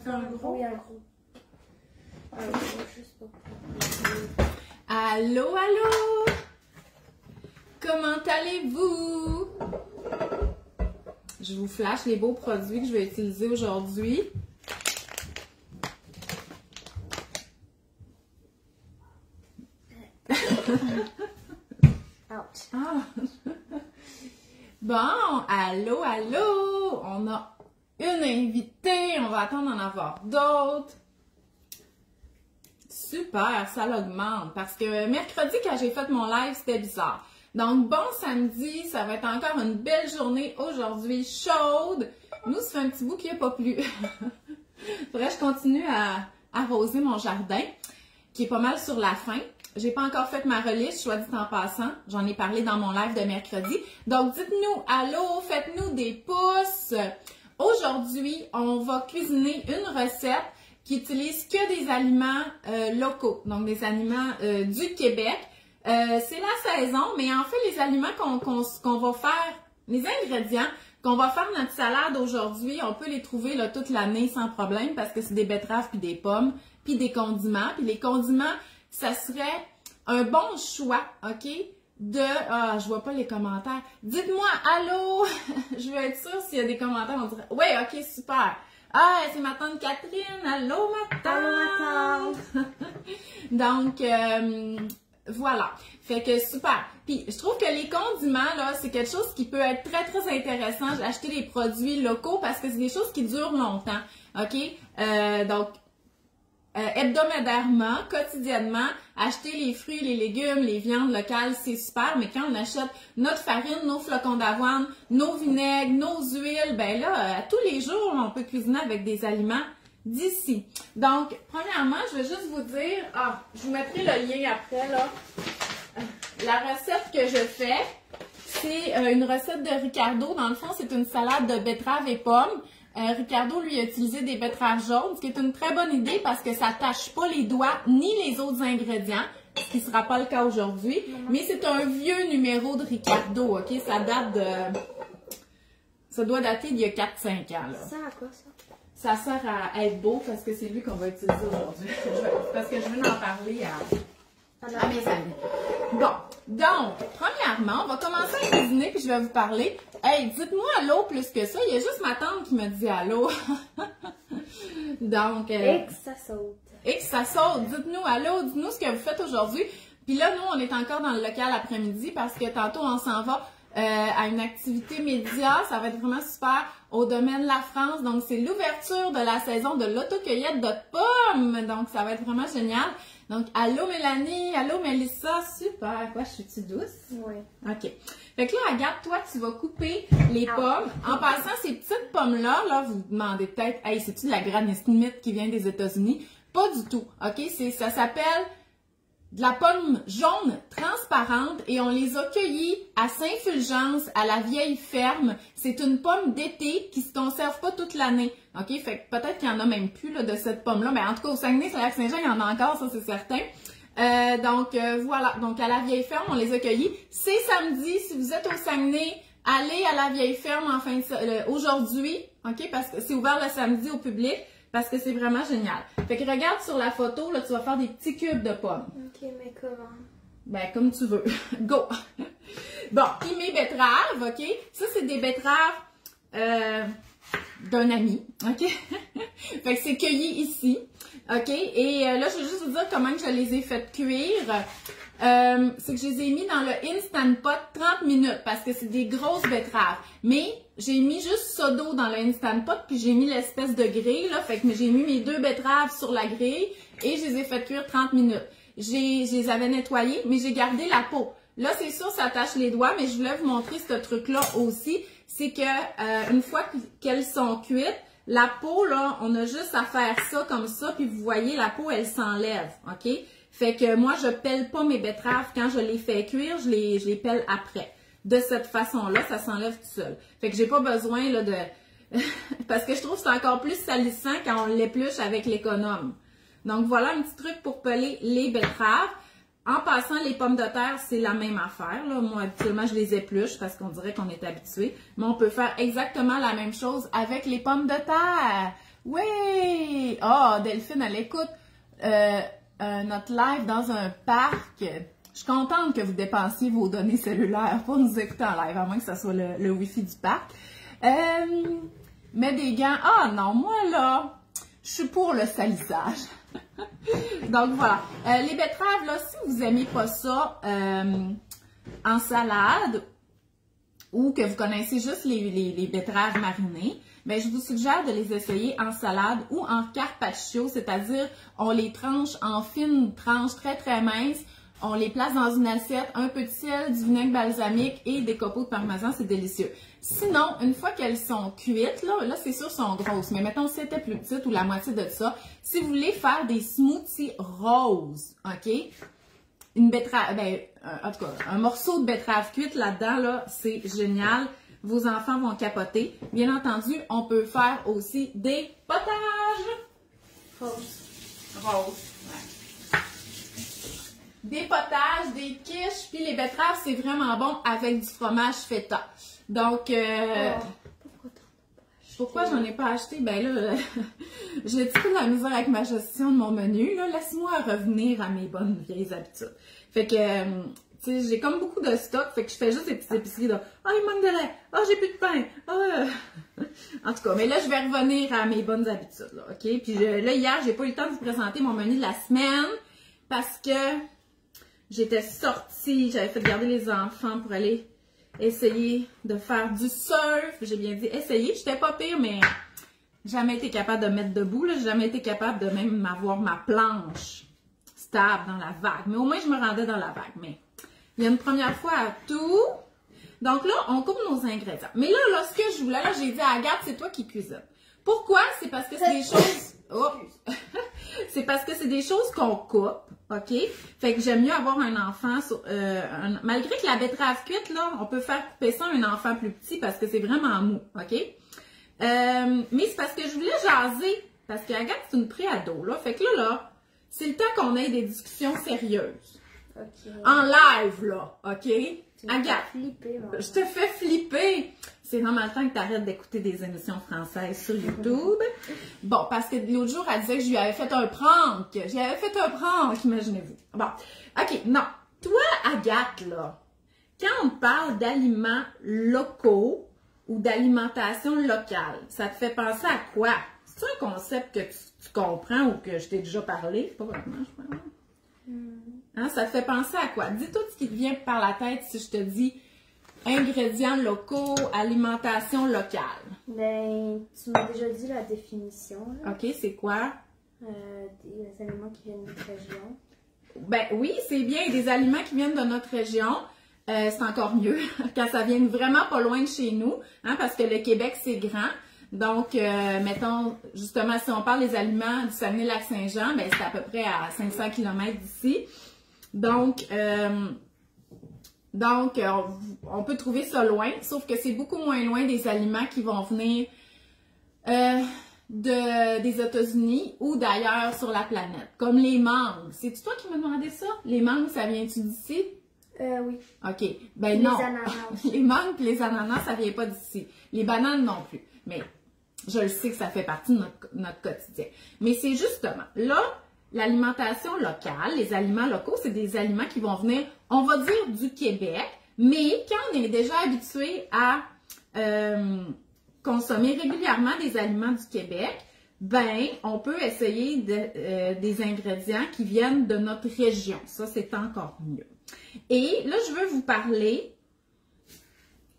fait un gros? Oui, un gros. Un gros, juste pour... Allô, allô? Comment allez-vous? Je vous flash les beaux produits que je vais utiliser aujourd'hui. Ouch. Ah. Bon, allô, allô? On a une invitée, on va attendre d'en avoir d'autres. Super, ça l'augmente parce que mercredi, quand j'ai fait mon live, c'était bizarre. Donc, bon samedi, ça va être encore une belle journée aujourd'hui, chaude. Nous, ça fait un petit bout qu'il n'y a pas plu. Faudrait que je continue à arroser mon jardin, qui est pas mal sur la fin. J'ai pas encore fait ma relish, soit dit en passant. J'en ai parlé dans mon live de mercredi. Donc, dites-nous allô, faites-nous des pouces. Aujourd'hui, on va cuisiner une recette qui utilise que des aliments locaux, donc des aliments du Québec. C'est la saison, mais en fait, les aliments qu'on va faire, les ingrédients qu'on va faire notre salade aujourd'hui, on peut les trouver là, toute l'année sans problème parce que c'est des betteraves puis des pommes, puis des condiments. Puis les condiments, ça serait un bon choix, OK? Ah, je vois pas les commentaires. Dites-moi, allô? Je veux être sûre s'il y a des commentaires. On dirait, ouais, OK, super. Ah, c'est ma tante Catherine. Allô, ma tante. Allô, ma tante. Donc, voilà. Fait que super. Puis, je trouve que les condiments, là, c'est quelque chose qui peut être très, très intéressant. J'ai acheté des produits locaux parce que c'est des choses qui durent longtemps. OK? Donc, hebdomadairement, quotidiennement, acheter les fruits, les légumes, les viandes locales, c'est super, mais quand on achète notre farine, nos flocons d'avoine, nos vinaigres, nos huiles, ben là, tous les jours, on peut cuisiner avec des aliments d'ici. Donc, premièrement, je vais juste vous dire, je vous mettrai le lien après, là. La recette que je fais, c'est une recette de Ricardo. Dans le fond, c'est une salade de betteraves et pommes. Ricardo, lui, a utilisé des betteraves jaunes, ce qui est une très bonne idée parce que ça ne tâche pas les doigts ni les autres ingrédients, ce qui ne sera pas le cas aujourd'hui. Mais c'est un vieux numéro de Ricardo, OK? Ça date de... Ça doit dater d'il y a 4-5 ans, là. Ça sert à quoi, ça? Ça sert à être beau parce que c'est lui qu'on va utiliser aujourd'hui. Parce que je veux en parler à mes amis. Bon, donc, premièrement, on va commencer à cuisiner puis je vais vous parler. Hey, dites-moi allô plus que ça. Il y a juste ma tante qui me dit allô. Donc, Et que ça saute. Et que ça saute. Dites-nous allô, dites-nous ce que vous faites aujourd'hui. Puis là, nous, on est encore dans le local après-midi parce que tantôt, on s'en va à une activité média. Ça va être vraiment super au domaine La France. Donc, c'est l'ouverture de la saison de l'autocueillette de pommes. Donc, ça va être vraiment génial. Donc, allô Mélanie, allô Mélissa, super. Quoi, je suis-tu douce? Oui. OK. Fait que là, Agathe, toi, tu vas couper les pommes. En passant, ces petites pommes-là, là, vous vous demandez peut-être, hey, c'est-tu de la Granny Smith qui vient des États-Unis? Pas du tout, OK? Ça s'appelle de la pomme jaune transparente et on les a cueillies à Saint-Fulgence, à la vieille ferme. C'est une pomme d'été qui se conserve pas toute l'année. OK? Fait que peut-être qu'il y en a même plus là, de cette pomme-là. Mais en tout cas, au Saguenay-Lac-Saint-Jean, il y en a encore, ça c'est certain. Donc, voilà. Donc, à la vieille ferme, on les a cueillis. C'est samedi. Si vous êtes au Saguenay, allez à la vieille ferme aujourd'hui. OK? Parce que c'est ouvert le samedi au public. Parce que c'est vraiment génial. Fait que regarde sur la photo, là, tu vas faire des petits cubes de pommes. Ok, mais comment? Ben, comme tu veux. Go! Bon, puis mes betteraves, OK? Ça, c'est des betteraves d'un ami, OK? Fait que c'est cueilli ici, OK? Et là, je vais juste vous dire comment je les ai fait cuire. C'est que je les ai mis dans le Instant Pot 30 minutes parce que c'est des grosses betteraves. Mais j'ai mis juste ça d'eau dans le Instant Pot puis j'ai mis l'espèce de grille, là. Fait que j'ai mis mes 2 betteraves sur la grille et je les ai fait cuire 30 minutes. Je les avais nettoyées, mais j'ai gardé la peau. Là, c'est sûr, ça attache les doigts, mais je voulais vous montrer ce truc-là aussi. C'est que une fois qu'elles sont cuites, la peau, là, on a juste à faire ça comme ça, puis vous voyez, la peau, elle s'enlève, OK? Fait que moi, je pèle pas mes betteraves quand je les fais cuire, je les pèle après. De cette façon-là, ça s'enlève tout seul. Fait que j'ai pas besoin là de... Parce que je trouve que c'est encore plus salissant quand on l'épluche avec l'économe. Donc voilà un petit truc pour peler les betteraves. En passant, les pommes de terre, c'est la même affaire, là. Moi, habituellement, je les épluche parce qu'on dirait qu'on est habitué. Mais on peut faire exactement la même chose avec les pommes de terre. Oui! Ah, Delphine, elle écoute notre live dans un parc. Je suis contente que vous dépensiez vos données cellulaires pour nous écouter en live, à moins que ce soit le Wi-Fi du parc. Mets des gants. Ah non, moi là, je suis pour le salissage. Donc voilà. Les betteraves, là, si vous n'aimez pas ça en salade ou que vous connaissez juste les betteraves marinées, bien, je vous suggère de les essayer en salade ou en carpaccio, c'est-à-dire on les tranche en fines tranches très très minces, on les place dans une assiette, un peu de sel, du vinaigre balsamique et des copeaux de parmesan, c'est délicieux. Sinon, une fois qu'elles sont cuites, là c'est sûr, sont grosses, mais mettons si c'était plus petite ou la moitié de ça, si vous voulez faire des smoothies roses, ok? Une betterave, en tout cas, un morceau de betterave cuite là-dedans, là, c'est génial. Vos enfants vont capoter. Bien entendu, on peut faire aussi des potages. Roses. Ouais. Des potages, des quiches, puis les betteraves, c'est vraiment bon avec du fromage feta. Donc, pourquoi j'en ai pas acheté? Ben là, j'ai un petit peu de la misère avec ma gestion de mon menu. Laisse-moi revenir à mes bonnes vieilles habitudes. Fait que, tu sais, j'ai comme beaucoup de stock, fait que je fais juste des petites épiceries de « Ah, il manque de lait! Ah, j'ai plus de pain! Ah! » En tout cas, mais là, je vais revenir à mes bonnes habitudes, là, OK? Puis là, hier, j'ai pas eu le temps de vous présenter mon menu de la semaine parce que j'étais sortie, j'avais fait garder les enfants pour aller essayer de faire du surf. J'ai bien dit essayer, j'étais pas pire, mais jamais été capable de mettre debout, là. J'ai jamais été capable de même avoir ma planche stable dans la vague. Mais au moins, je me rendais dans la vague. Mais il y a une première fois à tout. Donc là, on coupe nos ingrédients. Mais là, ce que je voulais, là, j'ai dit à Agathe, c'est toi qui cuisines. Pourquoi? C'est parce que c'est des choses... Oh! C'est parce que c'est des choses qu'on coupe, OK? Fait que j'aime mieux avoir un enfant... malgré que la betterave cuite, là, on peut faire couper ça à un enfant plus petit parce que c'est vraiment mou, OK? Mais c'est parce que je voulais jaser. Parce qu'Agathe, c'est une pré-ado, là. Fait que là, c'est le temps qu'on ait des discussions sérieuses. Okay. En live, là, OK? Agathe, flipper, je te fais flipper. C'est normal temps que tu arrêtes d'écouter des émissions françaises sur YouTube. Bon, parce que l'autre jour, elle disait que je lui avais fait un prank. J'y avais fait un prank, imaginez-vous. Bon, OK, non. Toi, Agathe, là, quand on parle d'aliments locaux ou d'alimentation locale, ça te fait penser à quoi? C'est un concept que tu comprends ou que je t'ai déjà parlé? Pas vraiment, je pense. Hein, ça te fait penser à quoi? Dis tout ce qui te vient par la tête si je te dis ingrédients locaux, alimentation locale. Ben, tu m'as déjà dit la définition. Là. OK, c'est quoi? Des aliments qui viennent de notre région. Ben oui, c'est bien. Des aliments qui viennent de notre région, c'est encore mieux quand ça vient vraiment pas loin de chez nous, hein, parce que le Québec, c'est grand. Donc, mettons, justement, si on parle des aliments du Saguenay-Lac-Saint-Jean, ben c'est à peu près à 500 km d'ici. Donc, on peut trouver ça loin, sauf que c'est beaucoup moins loin des aliments qui vont venir des États-Unis ou d'ailleurs sur la planète, comme les mangues. C'est-tu toi qui m'as demandé ça? Les mangues, ça vient-tu d'ici? Oui. OK. Ben les non. Ananas. Les mangues et les ananas, ça vient pas d'ici. Les bananes non plus. Mais je le sais que ça fait partie de notre quotidien. Mais c'est justement, là, l'alimentation locale, les aliments locaux, c'est des aliments qui vont venir, on va dire, du Québec, mais quand on est déjà habitué à consommer régulièrement des aliments du Québec, ben, on peut essayer des ingrédients qui viennent de notre région. Ça, c'est encore mieux. Et là, je veux vous parler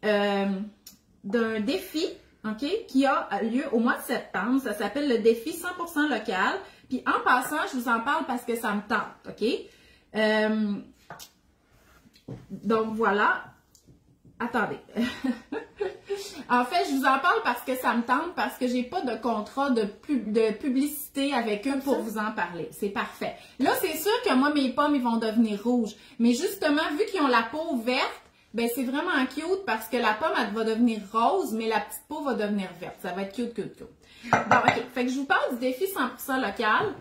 d'un défi, OK, qui a lieu au mois de septembre. Ça s'appelle le défi 100% local. Puis en passant, je vous en parle parce que ça me tente, OK? Donc voilà. Attendez. En fait, je vous en parle parce que ça me tente, parce que j'ai pas de contrat de publicité avec eux pour vous en parler. C'est parfait. Là, c'est sûr que moi, mes pommes, ils vont devenir rouges. Mais justement, vu qu'ils ont la peau verte, ben c'est vraiment cute parce que la pomme, elle va devenir rose, mais la petite peau va devenir verte. Ça va être cute, cute, cute. Bon, OK. Fait que je vous parle du défi 100% local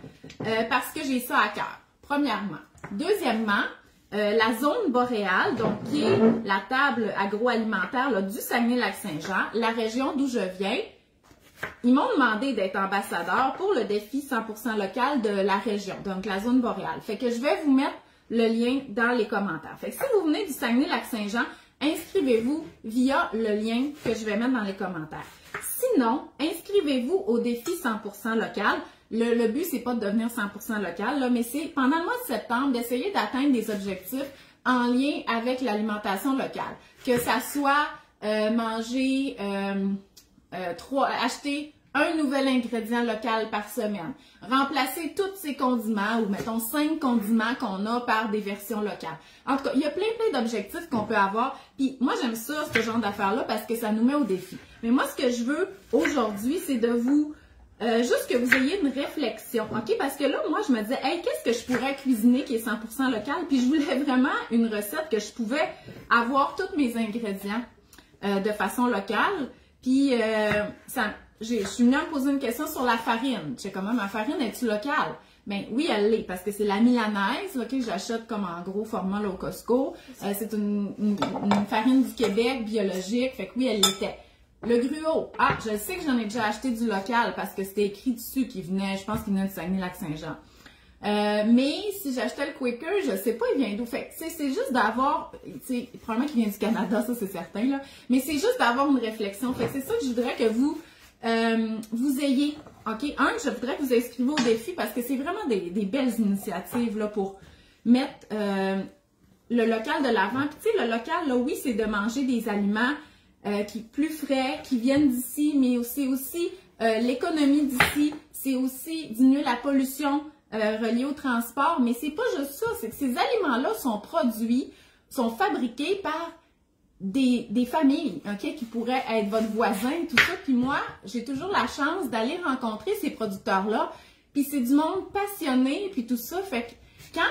parce que j'ai ça à cœur. Premièrement. Deuxièmement, la zone boréale, donc qui est la table agroalimentaire là, du Saguenay-Lac-Saint-Jean, la région d'où je viens, ils m'ont demandé d'être ambassadeur pour le défi 100% local de la région, donc la zone boréale. Fait que je vais vous mettre le lien dans les commentaires. Fait que si vous venez du Saguenay-Lac-Saint-Jean, inscrivez-vous via le lien que je vais mettre dans les commentaires. Sinon, inscrivez-vous au défi 100% local. Le but, c'est pas de devenir 100% local, là, mais c'est pendant le mois de septembre d'essayer d'atteindre des objectifs en lien avec l'alimentation locale. Que ça soit manger, acheter un nouvel ingrédient local par semaine. Remplacer tous ces condiments ou mettons 5 condiments qu'on a par des versions locales. En tout cas, il y a plein d'objectifs qu'on peut avoir. Puis moi, j'aime ça, ce genre d'affaires-là, parce que ça nous met au défi. Mais moi, ce que je veux aujourd'hui, c'est de vous... juste que vous ayez une réflexion, OK? Parce que là, moi, je me disais, hey, qu'est-ce que je pourrais cuisiner qui est 100% local? Puis je voulais vraiment une recette que je pouvais avoir tous mes ingrédients de façon locale. Puis je suis venue à me poser une question sur la farine. Je sais comment, ma farine, est-tu locale? Ben oui, elle l'est, parce que c'est la milanaise, là, que j'achète comme en gros format là, au Costco. C'est une farine du Québec, biologique, fait que oui, elle l'était. Le gruau, je sais que j'en ai déjà acheté du local parce que c'était écrit dessus qu'il venait, je pense qu'il venait de Saguenay-Lac-Saint-Jean. Mais si j'achetais le Quaker, je sais pas il vient d'où. Fait c'est juste d'avoir, probablement qu'il vient du Canada, ça c'est certain, là. Mais c'est juste d'avoir une réflexion. Fait que c'est ça que je voudrais que vous ayez. OK? Je voudrais que vous inscrivez au défi parce que c'est vraiment des belles initiatives là, pour mettre le local de l'avant. Puis tu sais, le local, là, oui, c'est de manger des aliments qui plus frais, qui viennent d'ici, mais c'est aussi l'économie d'ici, c'est aussi diminuer la pollution reliée au transport, mais c'est pas juste ça, c'est que ces aliments-là sont produits, sont fabriqués par des familles, OK, qui pourraient être votre voisin, tout ça, puis moi, j'ai toujours la chance d'aller rencontrer ces producteurs-là, puis c'est du monde passionné, puis tout ça, fait que quand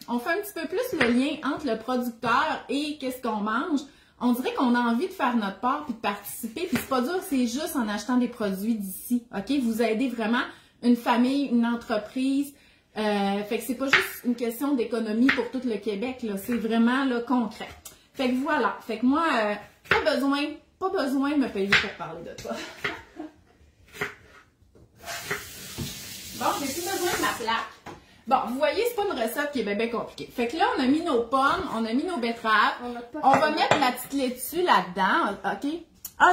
on fait un petit peu plus le lien entre le producteur et qu'est-ce qu'on mange, on dirait qu'on a envie de faire notre part puis de participer. Puis c'est pas dur, c'est juste en achetant des produits d'ici. OK? Vous aidez vraiment une famille, une entreprise. Fait que c'est pas juste une question d'économie pour tout le Québec, là. C'est vraiment là, concret. Fait que voilà. Fait que moi, pas besoin de me payer pour parler de ça. Bon, j'ai plus besoin de ma plaque. Bon, vous voyez, c'est pas une recette qui est bien compliquée. Fait que là, on a mis nos pommes, on a mis nos betteraves. On va mettre la petite laitue là-dedans, OK?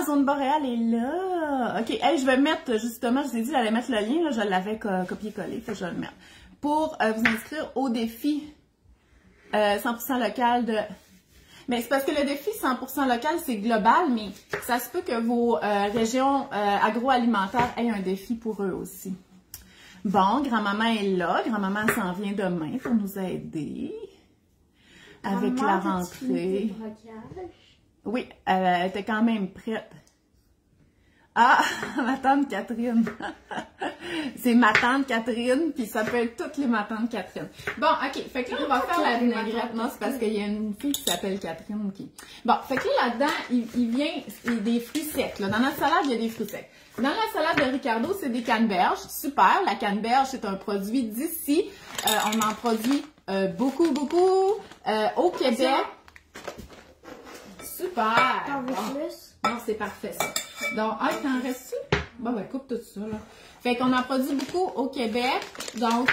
Zone boréale est là. OK, hey, je vais mettre, justement, je vous ai dit, j'allais mettre le lien, là, je l'avais copié-collé, fait que je vais le mettre. Pour vous inscrire au défi 100% local de... Mais c'est parce que le défi 100% local, c'est global, mais ça se peut que vos régions agroalimentaires aient un défi pour eux aussi. Bon, grand-maman est là. Grand-maman s'en vient demain pour nous aider avec la rentrée. Oui, elle était quand même prête. Ma tante Catherine. C'est ma tante Catherine, puis ça peut être toutes les ma tante Catherine. Bon, OK, fait que là, on va faire la vinaigrette. Non, c'est parce qu'il y a une fille qui s'appelle Catherine. Bon, fait que là-dedans, il vient des fruits secs. Là. Dans notre salade, il y a des fruits secs. Dans la salade de Ricardo, c'est des canneberges. Super, la canneberge, c'est un produit d'ici. On en produit beaucoup au Québec. Super! T'en veux plus? Non, c'est parfait ça. Donc, t'en restes-tu? Bon, ben, coupe tout ça, là. Fait qu'on en produit beaucoup au Québec. Donc,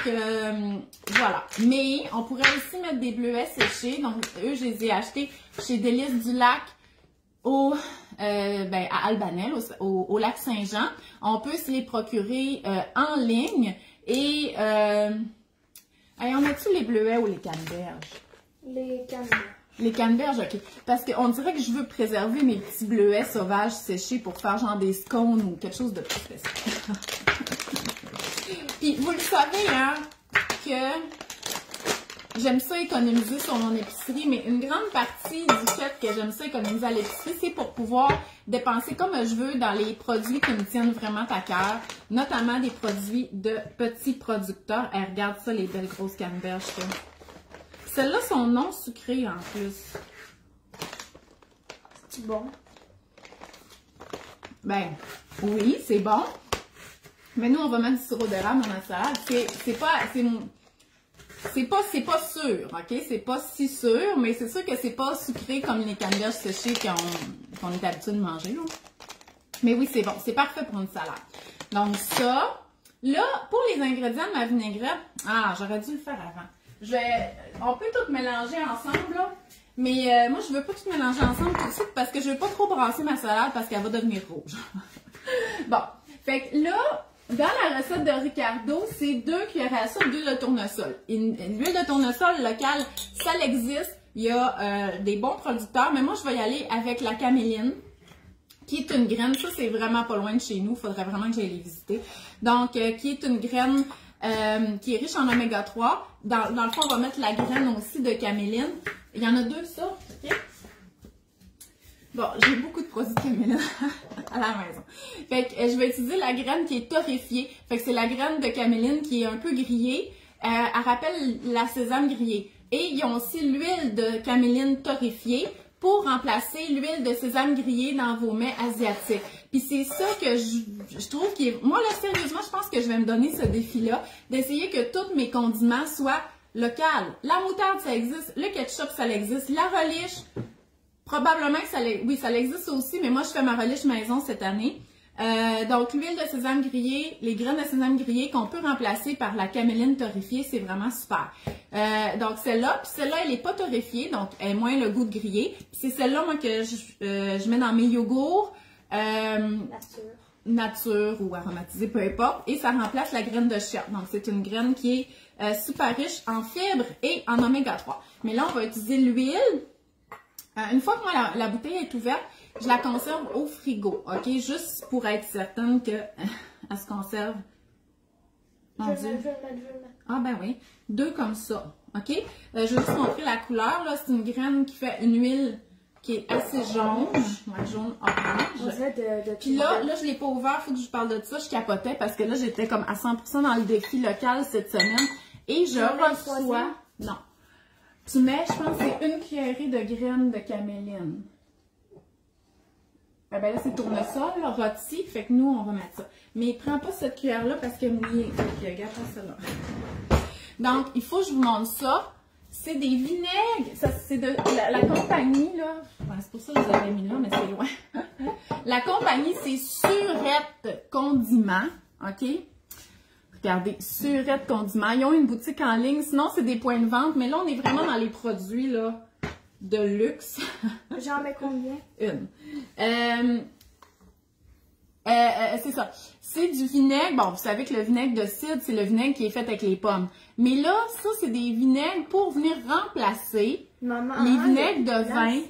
voilà. Mais, on pourrait aussi mettre des bleuets séchés. Donc, eux, je les ai achetés chez Délices du Lac à Albanel, au lac Saint-Jean. On peut se les procurer en ligne. Et, on met-tu les bleuets ou les canneberges? Les canneberges. Les canneberges, OK. Parce qu'on dirait que je veux préserver mes petits bleuets sauvages séchés pour faire genre des scones ou quelque chose de plus spécial. Puis, vous le savez, hein, que j'aime ça économiser sur mon épicerie, mais une grande partie du fait que j'aime ça économiser à l'épicerie, c'est pour pouvoir dépenser comme je veux dans les produits qui me tiennent vraiment à cœur, notamment des produits de petits producteurs. Et regarde ça, les belles grosses canneberges. Celles-là sont non sucrées en plus. C'est bon? Ben, oui, c'est bon. Mais nous, on va mettre du sirop d'érable dans notre salade. C'est pas sûr, OK? C'est pas si sûr, mais c'est sûr que c'est pas sucré comme les canneberges séchées qu'on est habitué de manger, là. Mais oui, c'est bon. C'est parfait pour une salade. Donc ça, là, pour les ingrédients de ma vinaigrette, j'aurais dû le faire avant. On peut tout mélanger ensemble, là. Mais moi, je veux pas tout mélanger ensemble tout de suite parce que je veux pas trop brasser ma salade parce qu'elle va devenir rouge. Bon. Fait que là, dans la recette de Ricardo, c'est 2 cuillères à soupe d'huile de tournesol. L'huile de tournesol locale, ça existe. Il y a des bons producteurs, mais moi, je vais y aller avec la caméline, qui est une graine. Ça, c'est vraiment pas loin de chez nous. Il faudrait vraiment que j'aille les visiter. Donc, qui est une graine qui est riche en oméga 3. Dans le fond, on va mettre la graine aussi de caméline. Il y en a 2 sortes, ok? Bon, j'ai beaucoup de produits de caméline à la maison. Fait que je vais utiliser la graine qui est torréfiée. Fait que c'est la graine de caméline qui est un peu grillée. Elle rappelle la sésame grillée. Et ils ont aussi l'huile de caméline torréfiée pour remplacer l'huile de sésame grillée dans vos mets asiatiques. Puis c'est ça que je trouve qui est... Moi, là, sérieusement, je pense que je vais me donner ce défi-là, d'essayer que tous mes condiments soient locaux. La moutarde, ça existe. Le ketchup, ça existe. La relish, probablement que oui, ça existe aussi, mais moi, je fais ma relish maison cette année. Donc, l'huile de sésame grillée, les graines de sésame grillées qu'on peut remplacer par la caméline torréfiée, c'est vraiment super. Donc, celle-là, puis celle-là, elle n'est pas torréfiée, donc elle a moins le goût de grillé. Puis c'est celle-là, moi, que je mets dans mes yogourts. Nature ou aromatisée, peu importe. Et ça remplace la graine de chia. Donc, c'est une graine qui est super riche en fibres et en oméga 3. Mais là, on va utiliser l'huile. Une fois que moi, la bouteille est ouverte, je la conserve au frigo, ok? Juste pour être certaine qu'elle se conserve. Je vais le mettre. Ah ben oui, 2 comme ça, ok? Je vais juste montrer la couleur, là. C'est une graine qui fait une huile qui est assez jaune. Ouais, jaune orange. Puis là, je l'ai pas ouvert, il faut que je parle de ça. Je capotais parce que là, j'étais comme à 100% dans le défi local cette semaine. Et je reçois... Non. Tu mets, je pense, c'est 1 cuillerée de graines de caméline. Ben là, c'est tournesol, là, rôti, fait que nous, on va mettre ça. Mais prends pas cette cuillère-là parce qu'elle est mouillée. Ok, regarde pas celle-là. Donc, il faut que je vous montre ça. C'est des vinaigres. Ça, c'est de la compagnie, là. Ben, c'est pour ça que je vous avais mis là, mais c'est loin. La compagnie, c'est Surette Condiments. OK? Regardez, Surette Condiments. Ils ont une boutique en ligne. Sinon, c'est des points de vente. Mais là, on est vraiment dans les produits, là, de luxe. J'en mets combien? Une. C'est ça. C'est du vinaigre. Bon, vous savez que le vinaigre de cidre, c'est le vinaigre qui est fait avec les pommes. Mais là, ça, c'est des vinaigres pour venir remplacer les vinaigres de vin.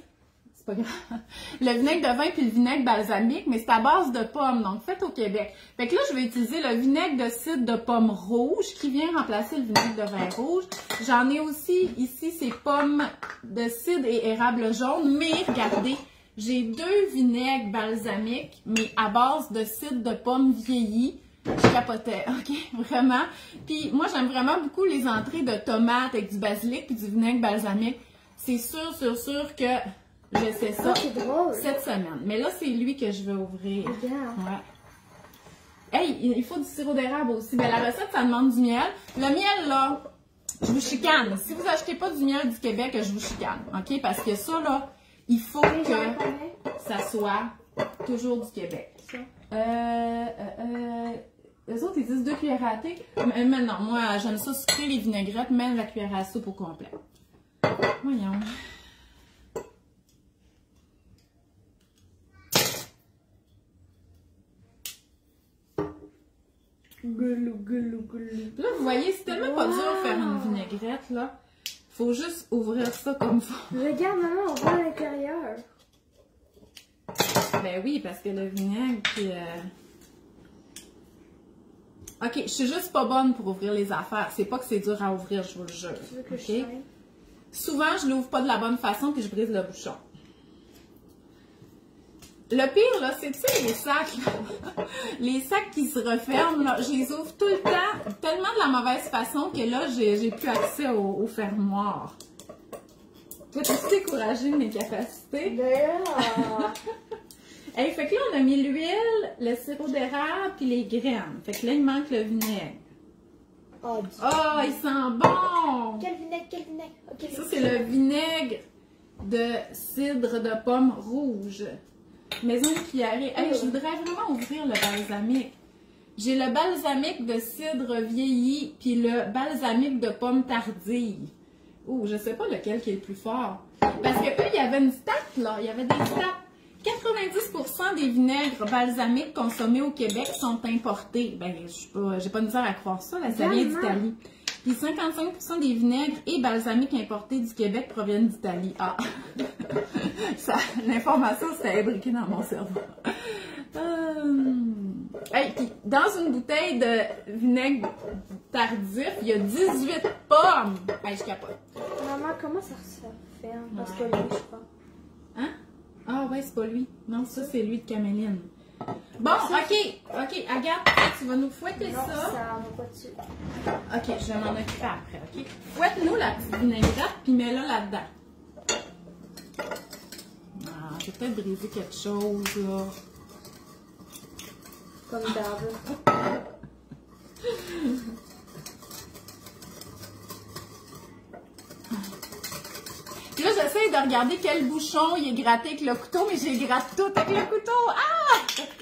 C'est pas grave. Le vinaigre de vin puis le vinaigre balsamique, mais c'est à base de pommes, donc fait au Québec. Fait que là, je vais utiliser le vinaigre de cidre de pomme rouge qui vient remplacer le vinaigre de vin rouge. J'en ai aussi ici, c'est pommes de cidre et érable jaune, mais regardez, j'ai 2 vinaigres balsamiques, mais à base de cidre de pomme vieillie. Je capotais, ok? Vraiment. Puis moi, j'aime vraiment beaucoup les entrées de tomates avec du basilic puis du vinaigre balsamique. C'est sûr que je sais ça cette semaine. Mais là, c'est lui que je veux ouvrir. Ouais. Hey, il faut du sirop d'érable aussi. Ben, la recette, ça demande du miel. Le miel, là, je vous chicane. Si vous achetez pas du miel du Québec, je vous chicane, ok? Parce que ça, là, il faut que ça soit toujours du Québec. Les autres, ils disent 2 cuillères à thé. Mais non, moi, j'aime ça sucrer les vinaigrettes, même la cuillère à soupe au complet. Voyons. Là, vous voyez, c'est tellement pas dur de faire une vinaigrette, là. Faut juste ouvrir ça comme ça. Regarde, maman, on voit à l'intérieur. Ben oui, parce que le vinaigre, puis... Ok, je suis juste pas bonne pour ouvrir les affaires. C'est pas que c'est dur à ouvrir, je vous le jure. Tu veux que okay? Souvent, je l'ouvre pas de la bonne façon, puis je brise le bouchon. Le pire, là, c'est, tu sais, les sacs, là. Les sacs qui se referment, là, je les ouvre tout le temps, tellement de la mauvaise façon que là, j'ai plus accès au fermoir. Tu vas te décourager de mes capacités. Hey, fait que là, on a mis l'huile, le sirop d'érable, puis les graines. Fait que là, il manque le vinaigre. Oh, il sent bon! Quel vinaigre? Okay, ça, c'est le vinaigre de cidre de pomme rouge. Maison Pierrée. Hey, je voudrais vraiment ouvrir le balsamique. J'ai le balsamique de cidre vieilli, puis le balsamique de pomme tardive. Ouh, je sais pas lequel qui est le plus fort. Parce que eux, il y avait une stat, là. Il y avait des stats. 90% des vinaigres balsamiques consommés au Québec sont importés. Ben, j'ai pas de misère à croire ça, là, ça vient d'Italie. Puis 55% des vinaigres et balsamiques importés du Québec proviennent d'Italie. Ah! L'information s'est imbriquée dans mon cerveau. Hey, puis dans une bouteille de vinaigre tardif, il y a 18 pommes. Hey, je capote. Maman, comment ça se fait? Hein? Parce que lui, je crois. Hein? Ah ouais, c'est pas lui. Non, ça c'est lui de Caméline. Bon, ok, Agathe, tu vas nous fouetter Non, ça. Ça va pas dessus. Ok, je vais m'en occuper après, ok? Fouette-nous la petite vinaigrette, puis mets-la là-dedans. Ah, j'ai peut-être brisé quelque chose, là. Comme d'hab. Puis là, j'essaie de regarder quel bouchon il est gratté avec le couteau, mais j'ai gratté tout avec le couteau. Ah!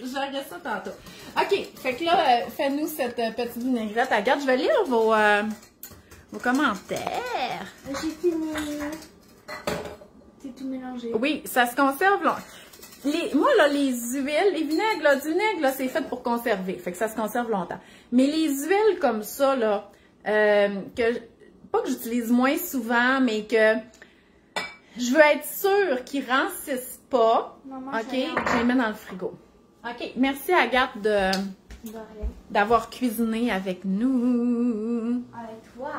J'aurai ça tantôt. OK, fait que là, fais-nous cette petite vinaigrette. Regarde, je vais lire vos commentaires. J'ai fini. C'est tout mélangé. Oui, ça se conserve longtemps. Moi, là, les huiles, les vinaigres, là, du vinaigre, là, c'est fait pour conserver. Fait que ça se conserve longtemps. Mais les huiles comme ça, là, pas que j'utilise moins souvent, mais que je veux être sûre qu'ils rancissent pas. Maman, OK, je les mets dans le frigo. OK, merci Agathe d'avoir cuisiné avec nous. Avec toi.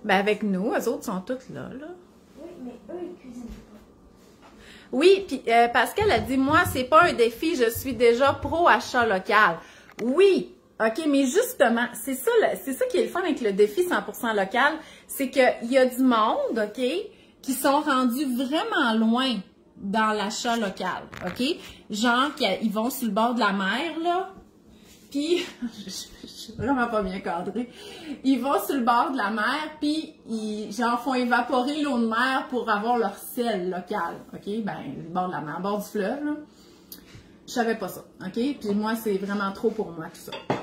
Ben, avec nous, eux autres sont toutes là. Oui, mais eux, ils cuisinent pas. Oui, puis Pascal a dit, moi, c'est pas un défi, je suis déjà pro achat local. Oui, OK, mais justement, c'est ça qui est le fun avec le défi 100% local, c'est qu'il y a du monde, OK, qui sont rendus vraiment loin dans l'achat local, OK? Genre, ils vont sur le bord de la mer, là, puis, je suis vraiment pas bien cadrée, ils vont sur le bord de la mer, puis ils, genre, font évaporer l'eau de mer pour avoir leur sel local, OK? Ben, le bord de la mer, le bord du fleuve, là. Je savais pas ça, OK? Puis moi, c'est vraiment trop pour moi, tout ça.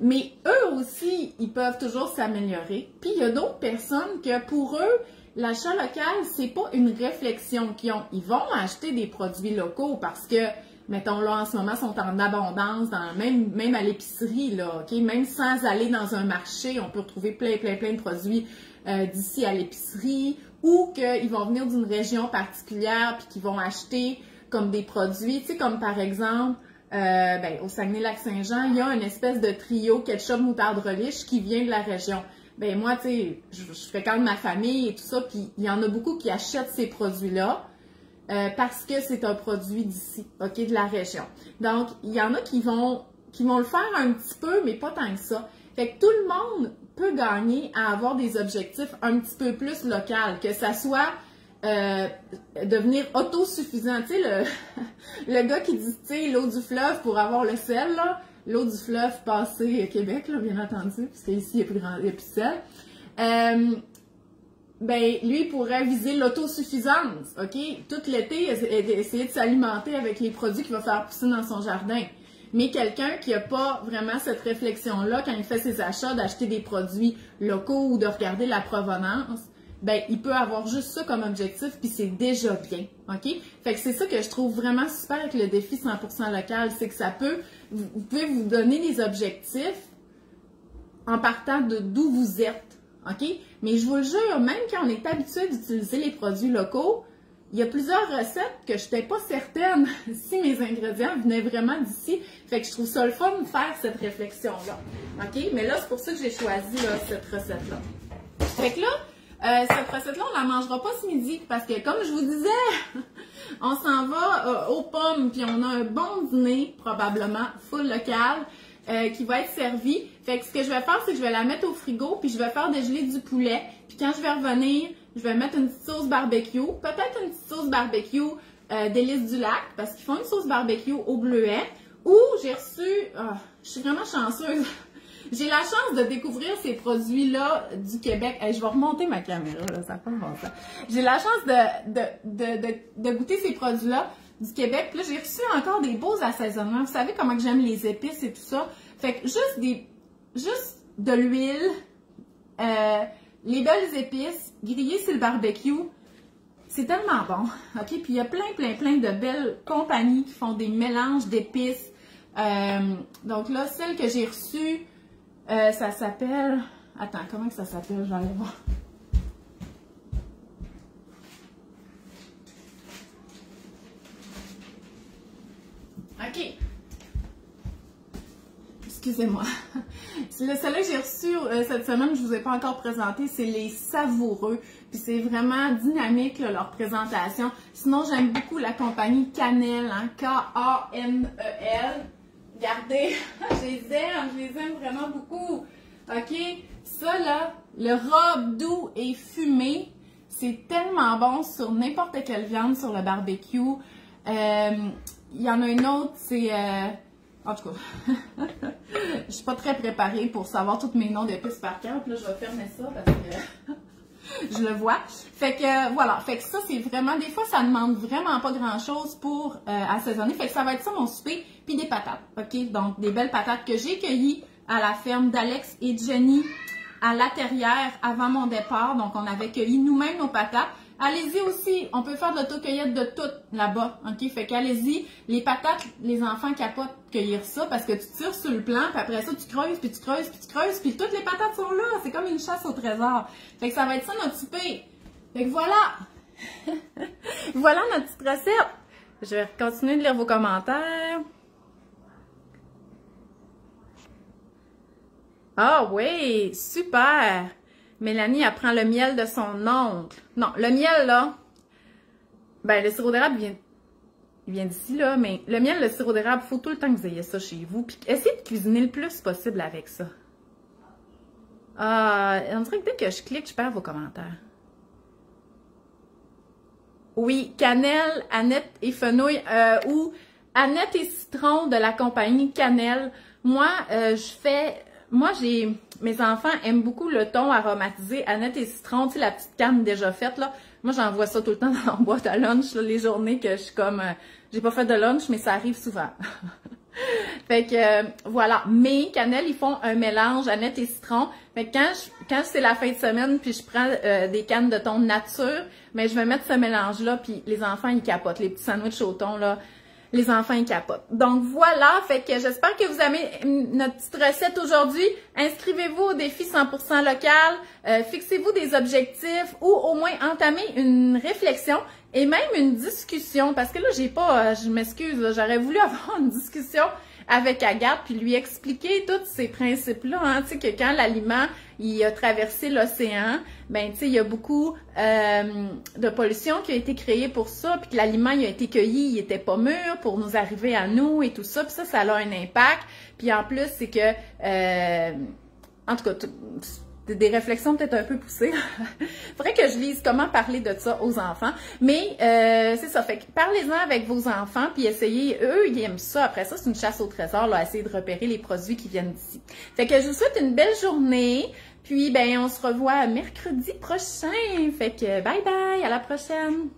Mais eux aussi, ils peuvent toujours s'améliorer. Puis il y a d'autres personnes que pour eux, l'achat local, c'est pas une réflexion qu'ils ont. Ils vont acheter des produits locaux parce que, mettons là, en ce moment, sont en abondance, même à l'épicerie, là, OK? Même sans aller dans un marché, on peut retrouver plein de produits d'ici à l'épicerie, ou qu'ils vont venir d'une région particulière puis qu'ils vont acheter comme des produits, tu sais, comme par exemple, au Saguenay-Lac-Saint-Jean, il y a une espèce de trio ketchup moutarde relish qui vient de la région. Ben moi, tu sais, je fréquente ma famille et tout ça, puis il y en a beaucoup qui achètent ces produits-là parce que c'est un produit d'ici, OK, de la région. Donc, il y en a qui vont le faire un petit peu, mais pas tant que ça. Fait que tout le monde peut gagner à avoir des objectifs un petit peu plus locaux, que ça soit devenir autosuffisant. Tu sais, le gars qui dit, tu sais, l'eau du fleuve pour avoir le sel, là, l'eau du fleuve passée Québec, là, bien entendu, parce qu'ici, il n'y a plus de sel. Ben, lui, il pourrait viser l'autosuffisance, OK? Tout l'été, essayer de s'alimenter avec les produits qu'il va faire pousser dans son jardin. Mais quelqu'un qui n'a pas vraiment cette réflexion-là, quand il fait ses achats, d'acheter des produits locaux ou de regarder la provenance, ben, il peut avoir juste ça comme objectif, puis c'est déjà bien, OK? Fait que c'est ça que je trouve vraiment super avec le défi 100% local, c'est que ça peut, vous pouvez vous donner des objectifs en partant de d'où vous êtes, OK? Mais je vous le jure, même quand on est habitué d'utiliser les produits locaux, il y a plusieurs recettes que je n'étais pas certaine si mes ingrédients venaient vraiment d'ici. Fait que je trouve ça le fun de faire cette réflexion-là, OK? Mais là, c'est pour ça que j'ai choisi là, cette recette-là. Fait que là, cette recette-là, on la mangera pas ce midi parce que, comme je vous disais, on s'en va aux pommes puis on a un bon dîner, probablement, full local, qui va être servi. Fait que ce que je vais faire, c'est que je vais la mettre au frigo puis je vais faire dégeler du poulet. Puis quand je vais revenir, je vais mettre une petite sauce barbecue, peut-être une petite sauce barbecue Délices du Lac parce qu'ils font une sauce barbecue au bleuet. Ou j'ai reçu, je suis vraiment chanceuse. J'ai la chance de découvrir ces produits-là du Québec. Hey, je vais remonter ma caméra, là, ça fait bon ça. J'ai la chance de goûter ces produits-là du Québec. Puis là, j'ai reçu encore des beaux assaisonnements. Vous savez comment que j'aime les épices et tout ça. Fait que juste de l'huile, les belles épices, grillées sur le barbecue, c'est tellement bon. OK? Puis il y a plein de belles compagnies qui font des mélanges d'épices. Donc là, celle que j'ai reçue, ça s'appelle... Attends, comment que ça s'appelle? Je vais aller voir. OK. Excusez-moi. Celle-là que j'ai reçue cette semaine, je ne vous ai pas encore présenté, c'est les savoureux. Puis c'est vraiment dynamique, là, leur présentation. Sinon, j'aime beaucoup la compagnie Cannelle, hein, K-A-N-E-L. Regardez, je les aime vraiment beaucoup. OK? Ça, là, le rub doux et fumé, c'est tellement bon sur n'importe quelle viande sur le barbecue. Il y en a une autre, c'est... en tout cas, je suis pas très préparée pour savoir tous mes noms d'épices par cœur. Puis là, je vais fermer ça parce que je le vois. Fait que voilà, fait que ça, c'est vraiment... Des fois, ça demande vraiment pas grand-chose pour assaisonner. Fait que ça va être ça, mon souper, puis des patates. OK? Donc, des belles patates que j'ai cueillies à la ferme d'Alex et Jenny à La Terrière avant mon départ. Donc, on avait cueilli nous-mêmes nos patates. Allez-y aussi, on peut faire de l'autocueillette de toutes là-bas, OK? Fait qu'allez-y, les patates, les enfants capotent cueillir ça parce que tu tires sur le plan, puis après ça, tu creuses, puis tu creuses, puis tu creuses, puis toutes les patates sont là. C'est comme une chasse au trésor. Fait que ça va être ça notre souper. Fait que voilà! Voilà notre petite recette. Je vais continuer de lire vos commentaires. Ah oui, super! Mélanie apprend le miel de son oncle. Non, le miel, là, ben le sirop d'érable, il vient d'ici, là, mais le miel, le sirop d'érable, il faut tout le temps que vous ayez ça chez vous. Puis essayez de cuisiner le plus possible avec ça. Ah, on dirait que dès que je clique, je perds vos commentaires. Oui, cannelle, Annette et fenouil, ou Annette et citron de la compagnie Cannelle. Moi, mes enfants aiment beaucoup le thon aromatisé, Annette et citron, tu sais, la petite canne déjà faite, là. Moi, j'envoie ça tout le temps dans la boîte à lunch, là, les journées que je suis comme, j'ai pas fait de lunch, mais ça arrive souvent. Fait que, voilà. Mais Cannelle, ils font un mélange Annette et citron. Fait que quand c'est la fin de semaine, puis je prends des cannes de thon nature, mais je vais mettre ce mélange-là, puis les enfants, ils capotent. Les petits sandwichs au thon, là, les enfants, ils capotent. Donc, voilà. Fait que j'espère que vous aimez notre petite recette aujourd'hui. Inscrivez-vous au défi 100% local. Fixez-vous des objectifs ou au moins entamez une réflexion et même une discussion. Parce que là, je m'excuse, j'aurais voulu avoir une discussion avec Agathe puis lui expliquer tous ces principes-là. Hein, tu sais, que quand l'aliment, il a traversé l'océan, ben, tu sais, il y a beaucoup de pollution qui a été créée pour ça, puis que l'aliment, il a été cueilli, il était pas mûr pour nous arriver à nous et tout ça, puis ça a un impact. Puis en plus, c'est que, en tout cas, des réflexions peut-être un peu poussées. Faudrait que je lise comment parler de ça aux enfants. Mais c'est ça, fait que parlez-en avec vos enfants, puis essayez, eux, ils aiment ça. Après ça, c'est une chasse au trésor, là, essayer de repérer les produits qui viennent d'ici. Fait que je vous souhaite une belle journée. Puis, ben, on se revoit mercredi prochain. Fait que, bye bye, à la prochaine!